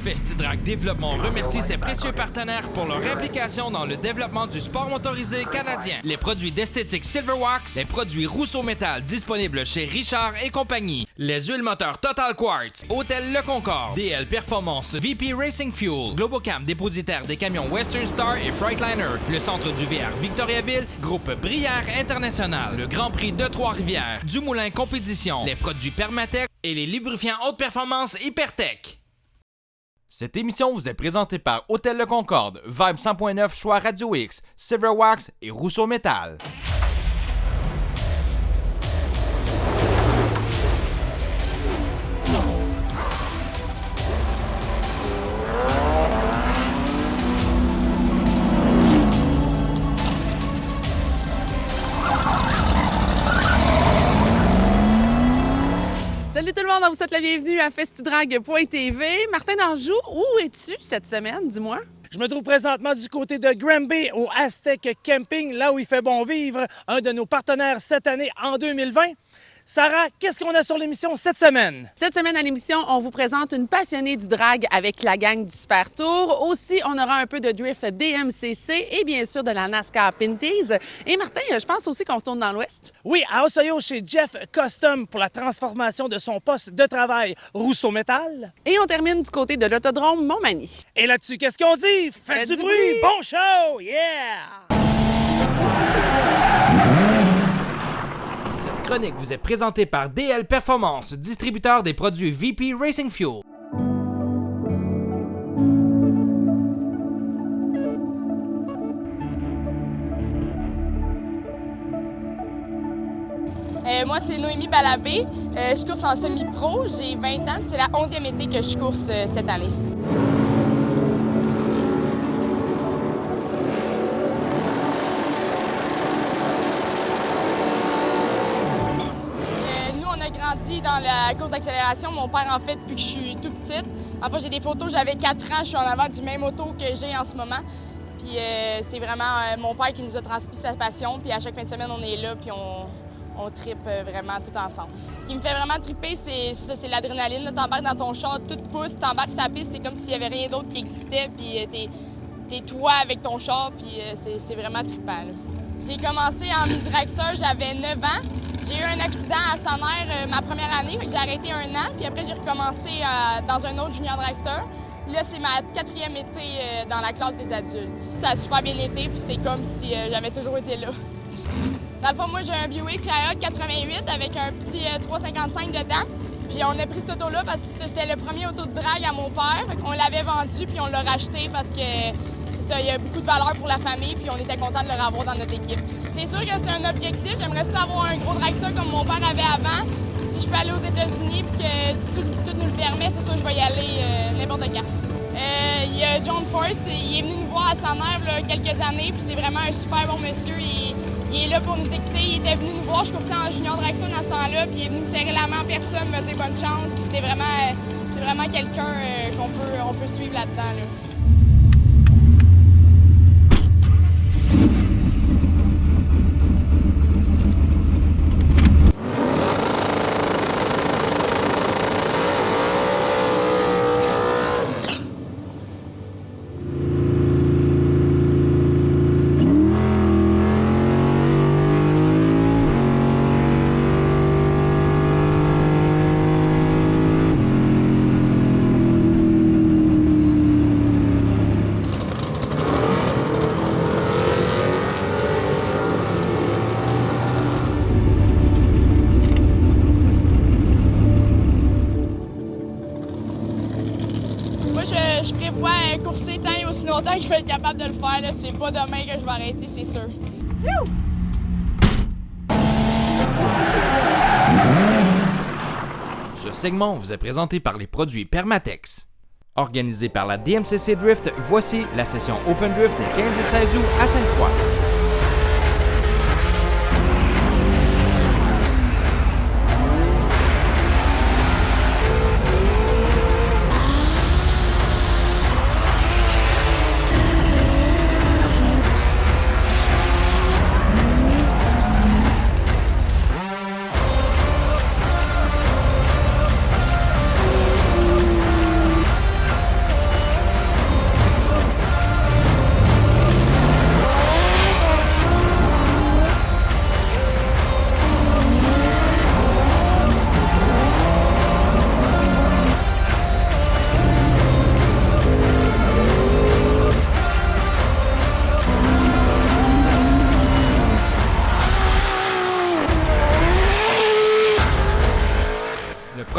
Festidrag Développement remercie ses précieux partenaires pour leur implication dans le développement du sport motorisé canadien. Les produits d'esthétique Silverwax, les produits Rousseau Métal disponibles chez Richard et compagnie, les huiles moteurs Total Quartz, Hôtel Le Concorde, DL Performance, VP Racing Fuel, Globocam dépositaire des camions Western Star et Freightliner, le centre du VR Victoriaville, Groupe Brière International, le Grand Prix de Trois-Rivières, Dumoulin Compétition, les produits Permatech et les lubrifiants haute performance Hypertech. Cette émission vous est présentée par Hôtel Le Concorde, Vibe 100.9 Choix Radio X, Silverwax et Rousseau Métal. Salut tout le monde, on vous souhaite la bienvenue à festidrag.tv. Martin Danjou, où es-tu cette semaine, dis-moi? Je me trouve présentement du côté de Granby, au Aztec Camping, là où il fait bon vivre, un de nos partenaires cette année en 2020. Sarah, qu'est-ce qu'on a sur l'émission cette semaine? Cette semaine à l'émission, on vous présente une passionnée du drag avec la gang du Super Tour. Aussi, on aura un peu de drift DMCC et bien sûr de la NASCAR Pinties. Et Martin, je pense aussi qu'on retourne dans l'Ouest. Oui, à Osceola chez Jeff Custom pour la transformation de son poste de travail Rousseau Métal. Et on termine du côté de l'autodrome Montmagny. Et là-dessus, qu'est-ce qu'on dit? Faites du bruit! Bon show! Yeah! Cette chronique vous est présentée par DL Performance, distributeur des produits VP Racing Fuel. Moi, c'est Noémie Balabé. Je course en semi-pro. J'ai 20 ans. C'est la 11e été que je course cette année. Nous, on a grandi dans la course d'accélération. Mon père, en fait, depuis que je suis toute petite. En fait, j'ai des photos, j'avais 4 ans. Je suis en avant du même auto que j'ai en ce moment. Puis c'est vraiment mon père qui nous a transmis sa passion. Puis à chaque fin de semaine, on est là, puis on trippe vraiment tout ensemble. Ce qui me fait vraiment tripper, c'est l'adrénaline. T'embarques dans ton char, tout pousse, t'embarques sur la piste, c'est comme s'il n'y avait rien d'autre qui existait, puis t'es toi avec ton char, puis c'est vraiment trippant. J'ai commencé en mini-dragster, j'avais 9 ans. J'ai eu un accident à Saner ma première année, fait que j'ai arrêté 1 an, puis après j'ai recommencé dans un autre junior dragster. Puis là, c'est ma 4e été dans la classe des adultes. Ça a super bien été, puis c'est comme si j'avais toujours été là. Dans le fond, moi, j'ai un Buick Skyhawk 88 avec un petit 355 dedans. Puis on a pris cet auto-là parce que c'était le premier auto de drague à mon père. On l'avait vendu puis on l'a racheté parce que c'est ça, il y a beaucoup de valeur pour la famille puis on était content de le revoir dans notre équipe. C'est sûr que c'est un objectif. J'aimerais ça avoir un gros dragster comme mon père avait avant. Puis si je peux aller aux États-Unis puis que tout nous le permet, c'est sûr que je vais y aller n'importe quand. Il y a John Force, il est venu nous voir à Saner il y a quelques années puis c'est vraiment un super bon monsieur. Il est là pour nous écouter. Il était venu nous voir. Je coursais en junior dragster dans ce temps-là. Puis il est venu me serrer la main en personne, me dire bonne chance. Puis c'est vraiment quelqu'un qu'on peut suivre là-dedans. Là. Je prévois courser tant et aussi longtemps que je vais être capable de le faire. Là. C'est pas demain que je vais arrêter, c'est sûr. Ce segment vous est présenté par les produits Permatex. Organisé par la DMCC Drift, voici la session Open Drift des 15 et 16 août à Sainte-Croix.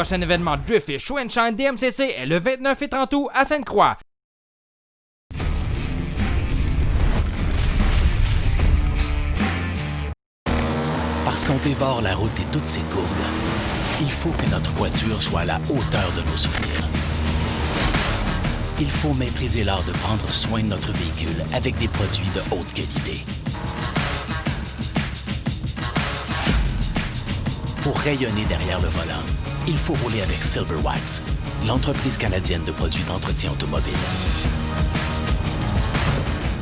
prochain événement Drift et Show and Shine DMCC est le 29 et 30 août à Sainte-Croix. Parce qu'on dévore la route et toutes ses courbes, il faut que notre voiture soit à la hauteur de nos souvenirs. Il faut maîtriser l'art de prendre soin de notre véhicule avec des produits de haute qualité. Pour rayonner derrière le volant, il faut rouler avec Silver Wax, l'entreprise canadienne de produits d'entretien automobile.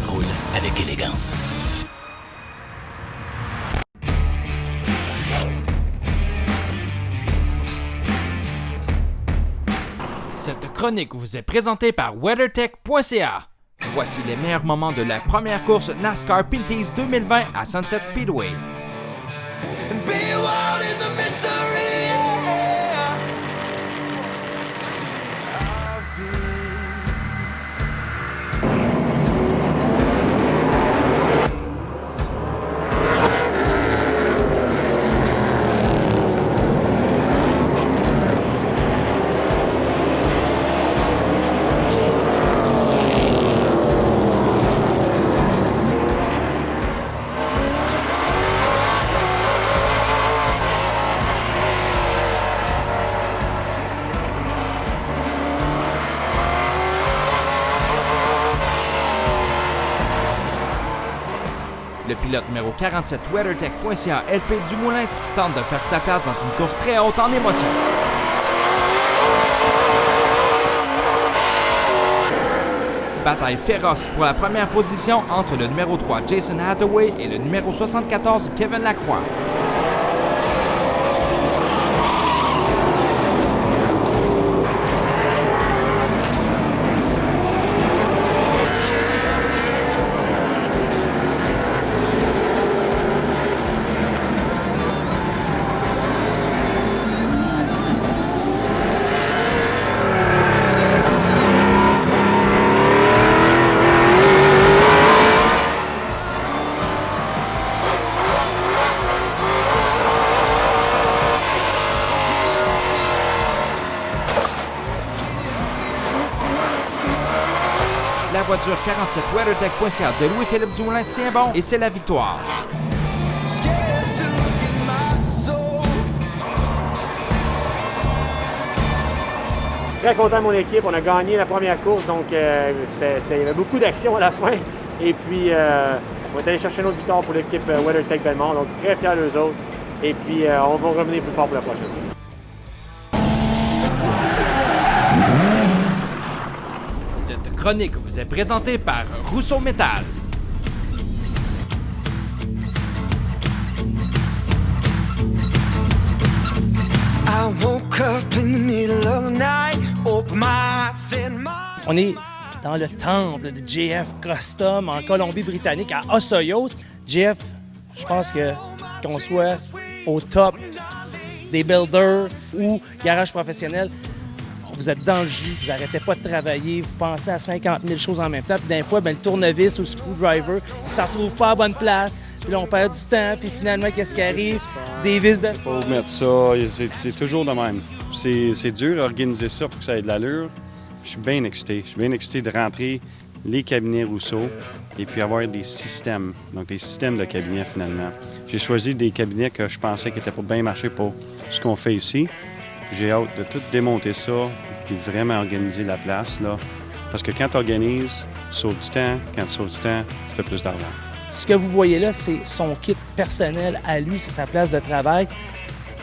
Roule avec élégance. Cette chronique vous est présentée par WeatherTech.ca. Voici les meilleurs moments de la première course NASCAR Pinty's 2020 à Sunset Speedway. Le pilote numéro 47 WeatherTech.ca LP Dumoulin tente de faire sa place dans une course très haute en émotion. Bataille féroce pour la première position entre le numéro 3 Jason Hathaway et le numéro 74 Kevin Lacroix. La voiture 47 WeatherTech.ca de Louis-Philippe Dumoulin tient bon et c'est la victoire. Très content de mon équipe. On a gagné la première course, donc il y avait beaucoup d'action à la fin. Et puis, on est allé chercher une autre victoire pour l'équipe WeatherTech Belmont, donc très fiers d'eux autres. Et puis, on va revenir plus fort pour la prochaine. Cette chronique vous est présentée par Rousseau Métal. On est dans le temple de JF Custom en Colombie-Britannique, à Osoyoos. JF, je pense qu'on soit au top des builders ou garages professionnels, vous êtes dans le jus, vous n'arrêtez pas de travailler, vous pensez à 50 000 choses en même temps, puis des fois, le tournevis ou le screwdriver, il ne s'en retrouve pas à bonne place, puis là, on perd du temps, puis finalement, qu'est-ce qui arrive? Des vis de... Faut mettre ça, c'est toujours de même. C'est dur d'organiser ça pour que ça ait de l'allure. Je suis bien excité. Je suis bien excité de rentrer les cabinets Rousseau et puis avoir des systèmes, donc des systèmes de cabinets finalement. J'ai choisi des cabinets que je pensais qui étaient pour bien marcher pour ce qu'on fait ici. J'ai hâte de tout démonter ça puis vraiment organiser la place, là. Parce que quand tu organises, tu sauves du temps. Quand tu sauves du temps, tu fais plus d'argent. Ce que vous voyez là, c'est son kit personnel à lui, c'est sa place de travail.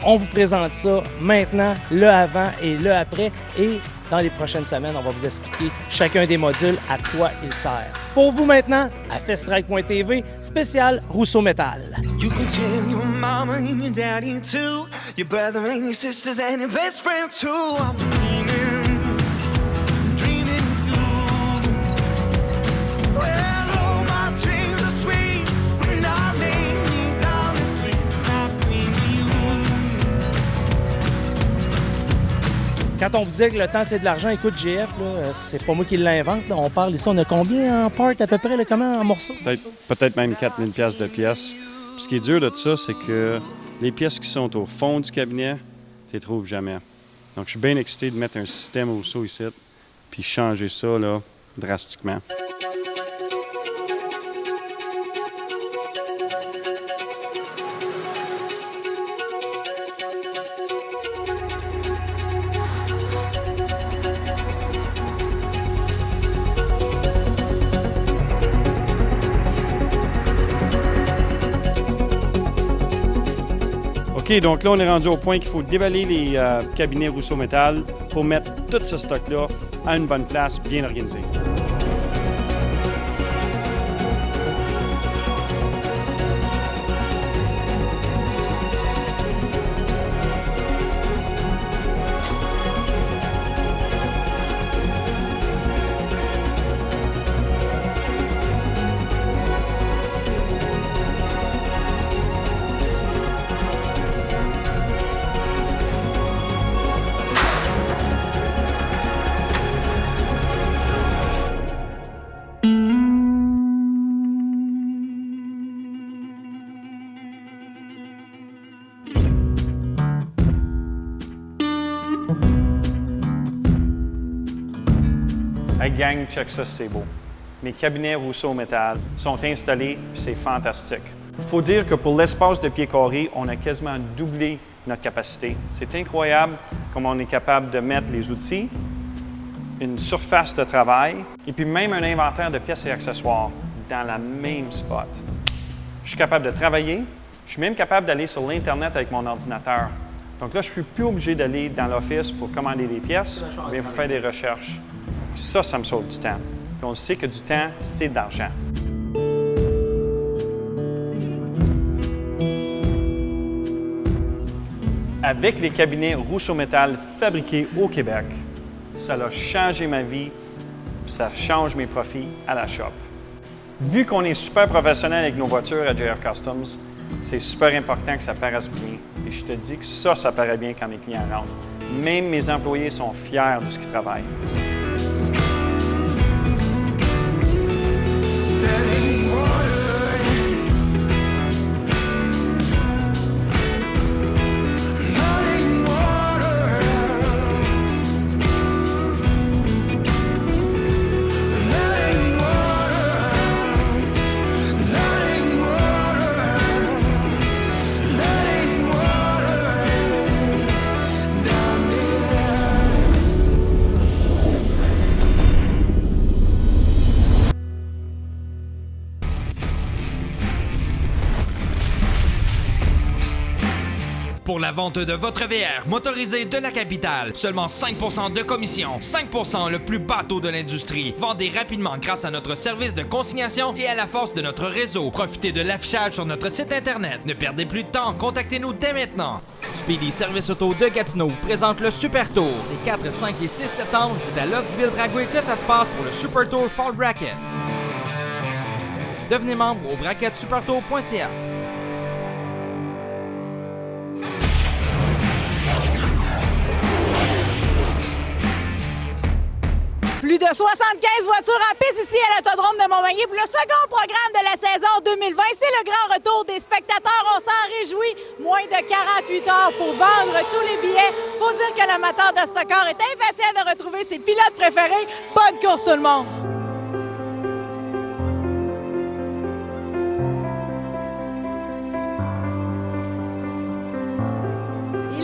On vous présente ça maintenant, le avant et le après. Et dans les prochaines semaines, on va vous expliquer chacun des modules à quoi il sert. Pour vous maintenant, à festrike.tv, spécial Rousseau Métal. You can tell your mama and your daddy too, your brother and your sisters and your best friend too. I'm dreaming of you. Well, all my dreams are sweet when I lay me down to sleep. I dream of you. Quand on vous dit que le temps, c'est de l'argent, écoute, GF, c'est pas moi qui l'invente. On parle ici, on a combien en part à peu près, là, comment en morceaux? Peut-être même 4 000 $ de pièces. Puis ce qui est dur de ça, c'est que les pièces qui sont au fond du cabinet, tu les trouves jamais. Donc, je suis bien excité de mettre un système au saut ici, puis changer ça là, drastiquement. OK, donc là, on est rendu au point qu'il faut déballer les cabinets Rousseau Métal pour mettre tout ce stock-là à une bonne place, bien organisée. Hey gang, check ça, c'est beau. Mes cabinets Rousseau Métal sont installés, puis c'est fantastique. Il faut dire que pour l'espace de pieds carrés, on a quasiment doublé notre capacité. C'est incroyable comme on est capable de mettre les outils, une surface de travail, et puis même un inventaire de pièces et accessoires dans la même spot. Je suis capable de travailler, je suis même capable d'aller sur l'Internet avec mon ordinateur. Donc là, je ne suis plus obligé d'aller dans l'office pour commander des pièces, mais pour faire des recherches. Puis ça me sauve du temps. Puis on sait que du temps, c'est de l'argent. Avec les cabinets Rousseau Métal fabriqués au Québec, ça a changé ma vie, puis ça change mes profits à la shop. Vu qu'on est super professionnel avec nos voitures à JF Customs, c'est super important que ça paraisse bien. Et je te dis que ça paraît bien quand mes clients rentrent. Même mes employés sont fiers de ce qu'ils travaillent. Pour la vente de votre VR motorisé de la capitale, seulement 5% de commission, 5% le plus bas taux de l'industrie. Vendez rapidement grâce à notre service de consignation et à la force de notre réseau. Profitez de l'affichage sur notre site internet. Ne perdez plus de temps, contactez-nous dès maintenant. Speedy Service Auto de Gatineau vous présente le Super Tour. Les 4, 5 et 6 septembre, c'est à Lostville-Dragoué que ça se passe pour le Super Tour Fall Bracket. Devenez membre au bracketsupertour.ca. Plus de 75 voitures en piste ici à l'Autodrome de Montmagny pour le second programme de la saison 2020. C'est le grand retour des spectateurs. On s'en réjouit. Moins de 48 heures pour vendre tous les billets. Faut dire que l'amateur de stockeur est impatient de retrouver ses pilotes préférés. Bonne course tout le monde!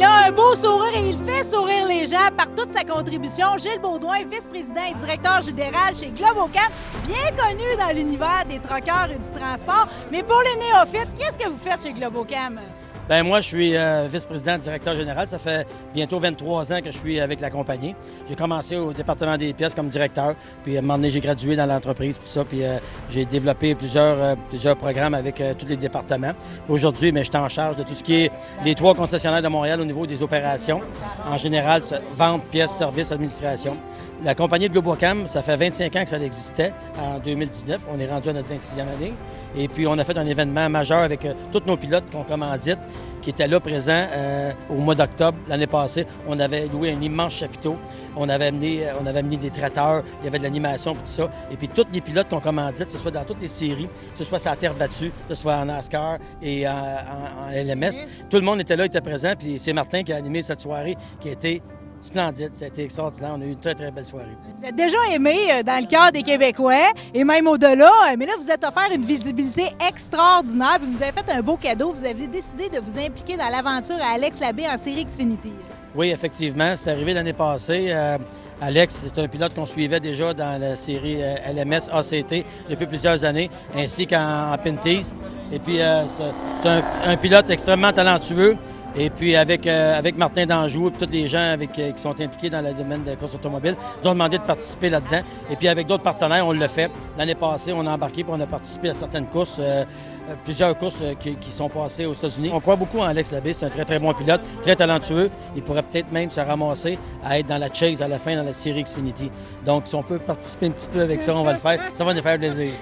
Il a un beau sourire et il fait sourire les gens par toute sa contribution. Gilles Baudouin, vice-président et directeur général chez Globocam, bien connu dans l'univers des truckers et du transport. Mais pour les néophytes, qu'est-ce que vous faites chez Globocam? Bien, moi, je suis vice-président directeur général. Ça fait bientôt 23 ans que je suis avec la compagnie. J'ai commencé au département des pièces comme directeur. Puis, à un moment donné, j'ai gradué dans l'entreprise, tout ça. Puis, j'ai développé plusieurs programmes avec tous les départements. Puis aujourd'hui, je suis en charge de tout ce qui est les 3 concessionnaires de Montréal au niveau des opérations. En général, vente, pièces, services, administration. La compagnie de Globocam, ça fait 25 ans que ça existait en 2019. On est rendu à notre 26e année. Et puis, on a fait un événement majeur avec tous nos pilotes qu'on commandite, qui étaient là présents au mois d'octobre l'année passée. On avait loué un immense chapiteau. On avait amené des traiteurs. Il y avait de l'animation et tout ça. Et puis, tous les pilotes qu'on commandite, que ce soit dans toutes les séries, que ce soit sur la terre battue, que ce soit en NASCAR et en LMS, tout le monde était là, était présent. Puis, c'est Martin qui a animé cette soirée qui a été splendide. Ça a été extraordinaire. On a eu une très, très belle soirée. Vous êtes déjà aimé dans le cœur des Québécois et même au-delà, mais là, vous êtes offert une visibilité extraordinaire puis vous avez fait un beau cadeau. Vous avez décidé de vous impliquer dans l'aventure à Alex Labbé en série Xfinity. Oui, effectivement. C'est arrivé l'année passée. Alex, c'est un pilote qu'on suivait déjà dans la série LMS ACT depuis plusieurs années, ainsi qu'en Pinties. Et puis, c'est un pilote extrêmement talentueux. Et puis, avec Martin Danjou et tous les gens qui sont impliqués dans le domaine de la course automobile, nous ont demandé de participer là-dedans. Et puis, avec d'autres partenaires, on l'a fait. L'année passée, on a embarqué et on a participé à certaines courses, plusieurs courses qui sont passées aux États-Unis. On croit beaucoup en Alex Labbé. C'est un très, très bon pilote, très talentueux. Il pourrait peut-être même se ramasser à être dans la chase à la fin dans la série Xfinity. Donc, si on peut participer un petit peu avec ça, on va le faire. Ça va nous faire plaisir.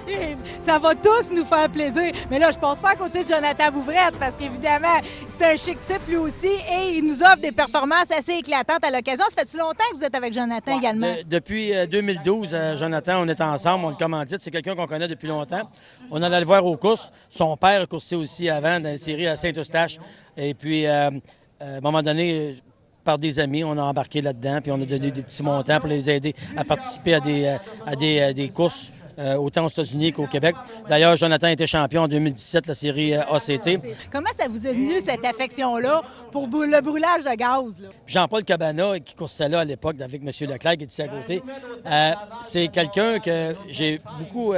Ça va tous nous faire plaisir. Mais là, je passe pas à côté de Jonathan Bouvrette parce qu'évidemment, c'est un chic type lui aussi et il nous offre des performances assez éclatantes à l'occasion. Ça fait-tu longtemps que vous êtes avec Jonathan également? Depuis 2012, Jonathan, on est ensemble, on le commandite. C'est quelqu'un qu'on connaît depuis longtemps. On allait le voir aux courses. Son père a coursé aussi avant dans la série à Saint-Eustache. Et puis, à un moment donné, par des amis, on a embarqué là-dedans, puis on a donné des petits montants pour les aider à participer à des courses. Autant aux États-Unis qu'au Québec. D'ailleurs, Jonathan était champion en 2017, la série ACT. Comment ça vous est venu, cette affection-là, pour le brûlage de gaz? Là? Jean-Paul Cabana, qui coursait là à l'époque avec M. Leclerc, qui est ici à côté, c'est quelqu'un que j'ai beaucoup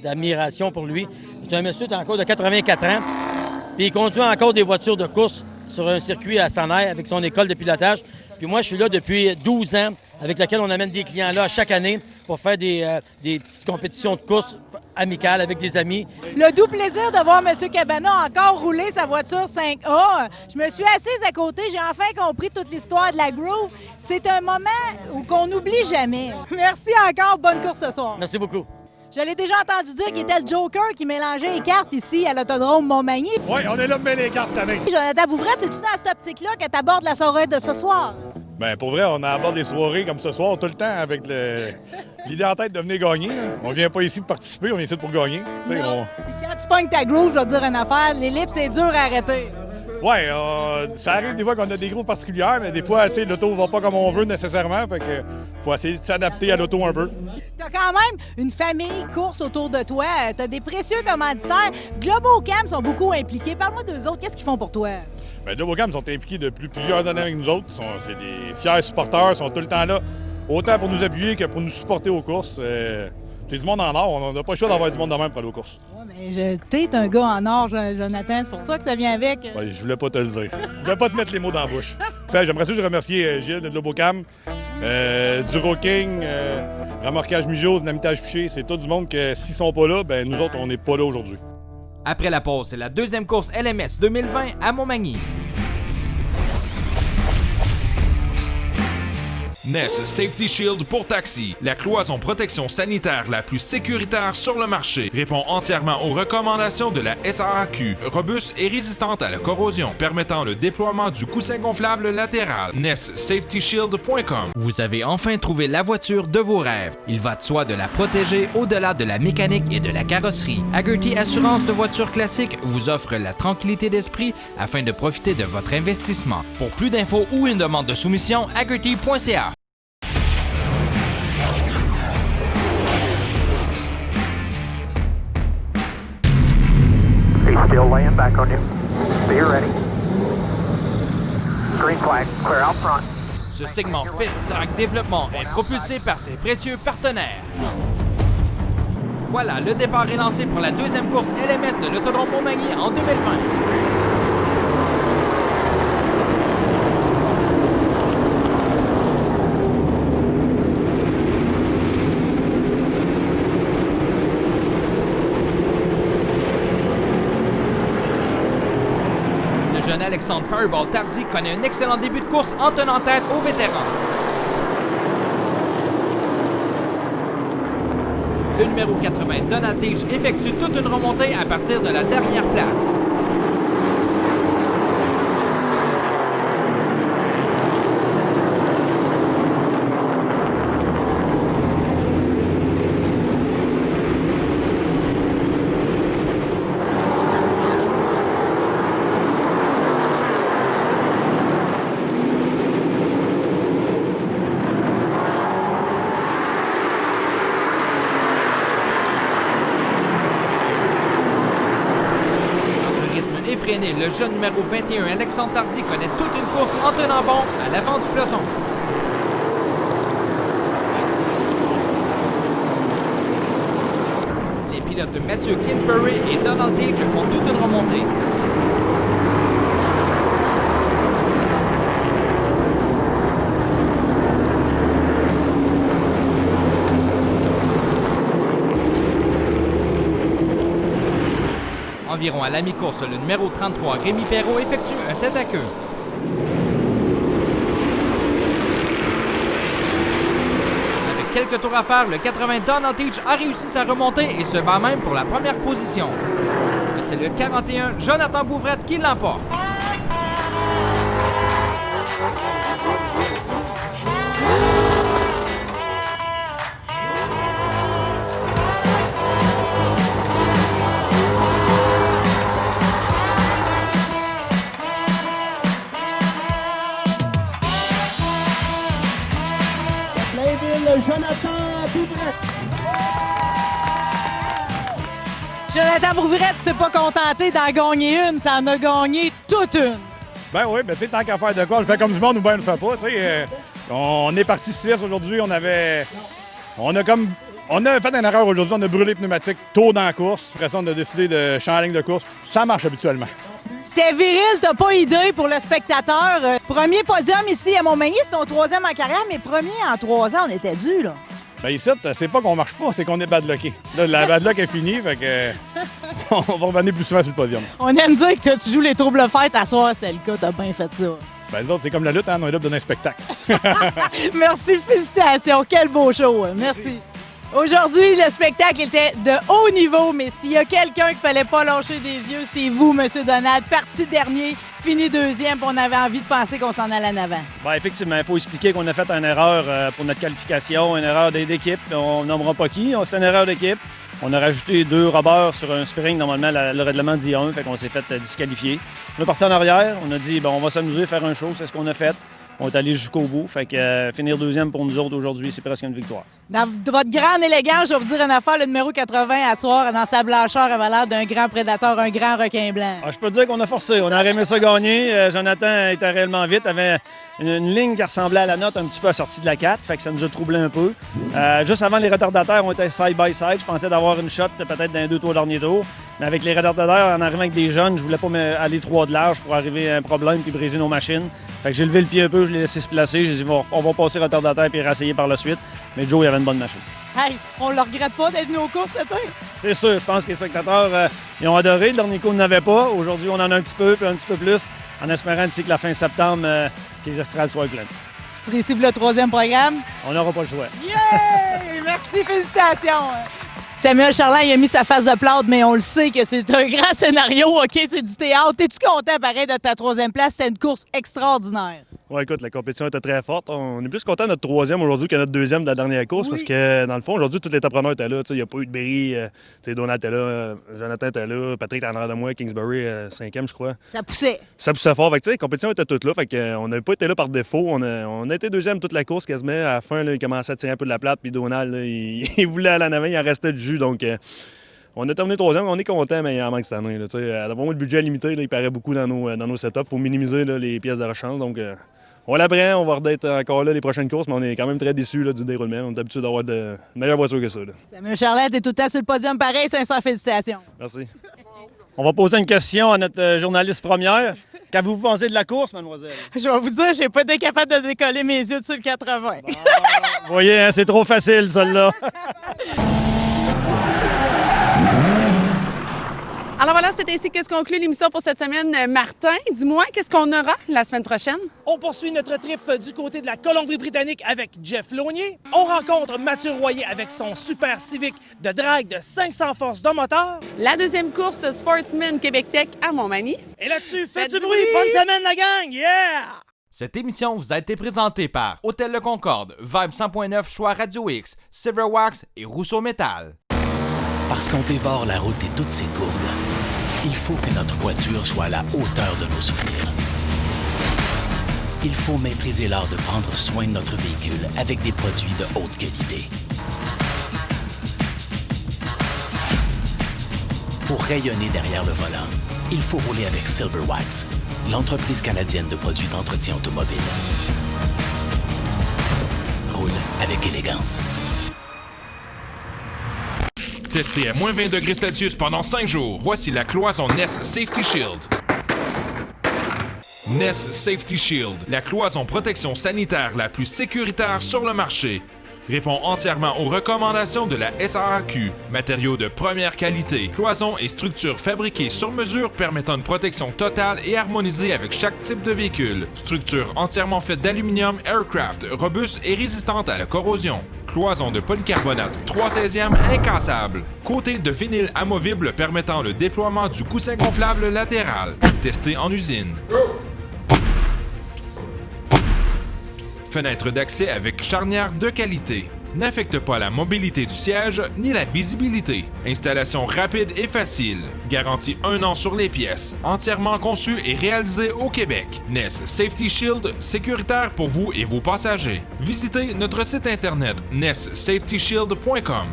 d'admiration pour lui. C'est un monsieur encore de 84 ans, puis il conduit encore des voitures de course sur un circuit à Saner avec son école de pilotage. Puis moi, je suis là depuis 12 ans, avec laquelle on amène des clients là chaque année pour faire des petites compétitions de course amicales avec des amis. Le doux plaisir de voir M. Cabana encore rouler sa voiture 5A. Je me suis assise à côté, j'ai enfin compris toute l'histoire de la Groove. C'est un moment qu'on n'oublie jamais. Merci encore, bonne course ce soir. Merci beaucoup. Je l'ai déjà entendu dire qu'il était le Joker qui mélangeait les cartes ici à l'Autodrome Montmagny. Oui, on est là pour mêler les cartes cette année. Jonathan Bouvrette, c'est-tu dans cette optique-là que tu abordes la soirée de ce soir? Bien, pour vrai, on aborde des soirées comme ce soir tout le temps avec l'idée en tête de venir gagner. On vient pas ici pour participer, on vient ici pour gagner. Puis quand tu pognes ta groove, je vais te dire une affaire, l'ellipse, c'est dur à arrêter. Oui, ça arrive des fois qu'on a des grooves particulières, mais des fois, tu sais, l'auto va pas comme on veut nécessairement. Fait que faut essayer de s'adapter à l'auto un peu. Tu as quand même une famille course autour de toi. Tu as des précieux commanditaires. Globocam sont beaucoup impliqués. Parle-moi d'eux autres. Qu'est-ce qu'ils font pour toi? Bien, Globocam sont impliqués depuis plusieurs années avec nous autres. C'est des fiers supporters, ils sont tout le temps là, autant pour nous appuyer que pour nous supporter aux courses. C'est du monde en or. On n'a pas le choix d'avoir du monde de même pour aller aux courses. Oui, mais t'es un gars en or, Jonathan. C'est pour ça que ça vient avec. Ouais, je voulais pas te le dire. Je voulais pas te mettre les mots dans la bouche. Fait, j'aimerais ça remercier Gilles de Globocam, du Rocking, Remorquage Mijo, Dynamitage Couché. C'est tout du monde que s'ils sont pas là, ben nous autres, on n'est pas là aujourd'hui. Après la pause, c'est la deuxième course LMS 2020 à Montmagny. Ness Safety Shield pour taxi, la cloison protection sanitaire la plus sécuritaire sur le marché, répond entièrement aux recommandations de la SAAQ, robuste et résistante à la corrosion, permettant le déploiement du coussin gonflable latéral. NessSafetyShield.com. Vous avez enfin trouvé la voiture de vos rêves. Il va de soi de la protéger au-delà de la mécanique et de la carrosserie. Hagerty Assurance de voitures classiques vous offre la tranquillité d'esprit afin de profiter de votre investissement. Pour plus d'infos ou une demande de soumission, hagerty.ca. Still laying back on you. Be ready. Green flag, clear out front. Ce segment FestiDrag Développement est propulsé par ses précieux partenaires. Voilà, le départ est lancé pour la deuxième course LMS de l'Autodrome Montmagny en 2020. Le jeune Alexandre Fireball Tardy connaît un excellent début de course en tenant tête aux vétérans. Le numéro 80, Donald Tige, effectue toute une remontée à partir de la dernière place. freinée, le jeune numéro 21, Alexandre Tardy, connaît toute une course en tenant bon à l'avant du peloton. Les pilotes Matthew Kingsbury et Donald Gage font toute une remontée. Environ à la mi-course, le numéro 33, Rémi Perrault, effectue un tête-à-queue. Avec quelques tours à faire, le 80 Donald Teach a réussi sa remontée et se bat même pour la première position. Et c'est le 41 Jonathan Bouvrette qui l'emporte. Jonathan Bouvrette, tu t'es pas contenté d'en gagner une, t'en as gagné toute une. Ben oui, ben tu sais, tant qu'à faire de quoi, on le fait comme du monde ou bien on le fait pas, tu sais. On est parti 6 aujourd'hui, on a fait une erreur aujourd'hui, on a brûlé les pneumatiques tôt dans la course. Après ça, on a décidé de changer la ligne de course. Ça marche habituellement. C'était viril, t'as pas idée pour le spectateur. Premier podium ici à Montmagny, c'est ton 3e en carrière, mais premier en 3 ans, on était dû, là. Ben ici, c'est pas qu'on marche pas, c'est qu'on est badlocké. Là, la badlock est finie, fait que on va revenir plus souvent sur le podium. On aime dire que tu joues les troubles fêtes à soir, c'est le cas, t'as bien fait ça. Ben les autres, c'est comme la lutte, hein, on est là pour donner un spectacle. Merci, félicitations, quel beau show, merci. Aujourd'hui, le spectacle était de haut niveau, mais s'il y a quelqu'un qu'il fallait pas lâcher des yeux, c'est vous, M. Donald. Parti dernier, fini 2e, puis on avait envie de penser qu'on s'en allait en avant. Bien, effectivement, il faut expliquer qu'on a fait une erreur pour notre qualification, une erreur d'équipe. On nommera pas qui, c'est une erreur d'équipe. On a rajouté 2 rubbers sur un spring. Normalement, le règlement dit 1, fait qu'on s'est fait disqualifier. On est parti en arrière, on a dit, bon, on va s'amuser, faire un show, c'est ce qu'on a fait. On est allé jusqu'au bout. Fait que finir 2e pour nous autres aujourd'hui, c'est presque une victoire. Dans votre grande élégance, je vais vous dire une affaire, le numéro 80 à soir, dans sa blancheur, avait l'air d'un grand prédateur, un grand requin blanc. Je peux te dire qu'on a forcé. On a aimé ça gagner. Jonathan était réellement vite. avait une ligne qui ressemblait à la note un petit peu assortie de la 4. Fait que ça nous a troublé un peu. Juste avant, les retardataires ont été side-by-side. Je pensais d'avoir une shot peut-être dans les 2 tours derniers tours. Mais avec les retardataires, en arrivant avec des jeunes, je voulais pas aller 3 de large pour arriver à un problème puis briser nos machines. Fait que j'ai levé le pied un peu, je l'ai laissé se placer. J'ai dit, on va passer retardataire puis réessayer par la suite. Mais Joe, il avait une bonne machine. Hey, on le regrette pas d'être venu aux courses cette année? C'est sûr, je pense que les spectateurs ils ont adoré. Le dernier coup, on n'avait pas. Aujourd'hui, on en a un petit peu, puis un petit peu plus, en espérant d'ici que la fin septembre, que les estrades soient pleines. Vous serez ici pour le 3e programme? On n'aura pas le choix. Yeah! Merci, félicitations! Samuel Charland, il a mis sa face de plâtre, mais on le sait que c'est un grand scénario, OK? C'est du théâtre. Es-tu content, pareil, de ta 3e place? C'était une course extraordinaire. Oui, écoute, la compétition était très forte. On est plus content de notre 3e aujourd'hui que notre 2e de la dernière course parce que, dans le fond, aujourd'hui, tous les entrepreneurs étaient là. Il n'y a pas eu de Berry. Donald était là, Jonathan était là, Patrick en arrière de moi, Kingsbury, 5e, je crois. Ça poussait. Ça poussait fort. Fait que, la compétition était toute là. Fait que, on n'a pas été là par défaut. On a été 2e toute la course quasiment. À la fin, là, il commençait à tirer un peu de la plate. Puis Donald, là, il voulait aller en avant, il en restait du jus. Donc, on a terminé 3e, on est content, mais il en manque cette année. D'avoir le budget limité, là, il paraît beaucoup dans nos setups. Il faut minimiser là, les pièces de rechange. Donc, on l'apprend, on va être encore là les prochaines courses, mais on est quand même très déçus du déroulement. On est habitué d'avoir de meilleures voitures que ça. Là. Samuel Charlotte est tout le temps sur le podium pareil, 500 félicitations. Merci. On va poser une question à notre journaliste première. Qu'avez-vous pensé de la course, mademoiselle? Je vais vous dire, j'ai pas été capable de décoller mes yeux sur le 80. Vous voyez, hein, c'est trop facile, celle-là. Alors voilà, c'est ainsi que se conclut l'émission pour cette semaine. Martin, dis-moi, qu'est-ce qu'on aura la semaine prochaine? On poursuit notre trip du côté de la Colombie-Britannique avec Jeff Launier. On rencontre Mathieu Royer avec son Super Civic de drague de 500 forces de moteur. La 2e course Sportsman Québec Tech à Montmagny. Et là-dessus, faites du bruit! Bonne semaine, la gang! Yeah! Cette émission vous a été présentée par Hôtel Le Concorde, Vibe 100.9 Choix Radio X, Silverwax et Rousseau Métal. Parce qu'on dévore la route et toutes ses courbes, il faut que notre voiture soit à la hauteur de nos souvenirs. Il faut maîtriser l'art de prendre soin de notre véhicule avec des produits de haute qualité. Pour rayonner derrière le volant, il faut rouler avec Silver Wax, l'entreprise canadienne de produits d'entretien automobile. Roule avec élégance. Testé à moins 20 degrés Celsius pendant 5 jours, voici la cloison Ness Safety Shield. Ness Safety Shield, la cloison protection sanitaire la plus sécuritaire sur le marché. Répond entièrement aux recommandations de la SAAQ. Matériaux de première qualité, cloisons et structures fabriquées sur mesure permettant une protection totale et harmonisée avec chaque type de véhicule. Structure entièrement faite d'aluminium aircraft, robuste et résistante à la corrosion. Cloison de polycarbonate 3/16e incassable. Côté de vinyle amovible permettant le déploiement du coussin gonflable latéral. Testé en usine. Fenêtre d'accès avec charnière de qualité. N'affecte pas la mobilité du siège ni la visibilité. Installation rapide et facile. Garantie 1 an sur les pièces. Entièrement conçu et réalisé au Québec. Ness Safety Shield, sécuritaire pour vous et vos passagers. Visitez notre site internet nesssafetyshield.com.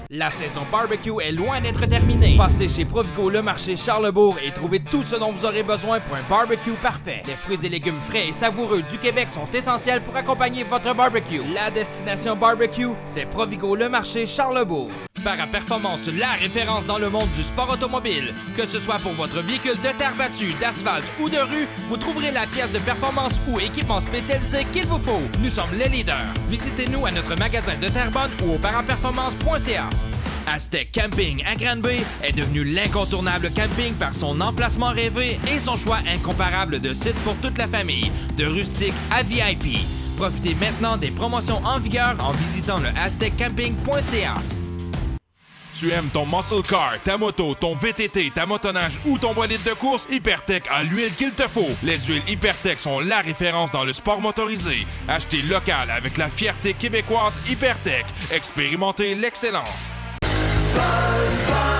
La saison barbecue est loin d'être terminée. Passez chez Provigo Le Marché Charlebourg et trouvez tout ce dont vous aurez besoin pour un barbecue parfait. Les fruits et légumes frais et savoureux du Québec sont essentiels pour accompagner votre barbecue. La destination barbecue, c'est Provigo Le Marché Charlebourg. Para-Performance, la référence dans le monde du sport automobile. Que ce soit pour votre véhicule de terre battue, d'asphalte ou de rue, vous trouverez la pièce de performance ou équipement spécialisé qu'il vous faut. Nous sommes les leaders. Visitez-nous à notre magasin de Terrebonne ou au paraperformance.ca. Aztec Camping à Granby est devenu l'incontournable camping par son emplacement rêvé et son choix incomparable de sites pour toute la famille, de rustique à VIP. Profitez maintenant des promotions en vigueur en visitant le azteccamping.ca. Tu aimes ton muscle car, ta moto, ton VTT, ta motoneige ou ton bolide de course? Hypertech a l'huile qu'il te faut. Les huiles Hypertech sont la référence dans le sport motorisé. Achetez local avec la fierté québécoise Hypertech. Expérimentez l'excellence. Bye.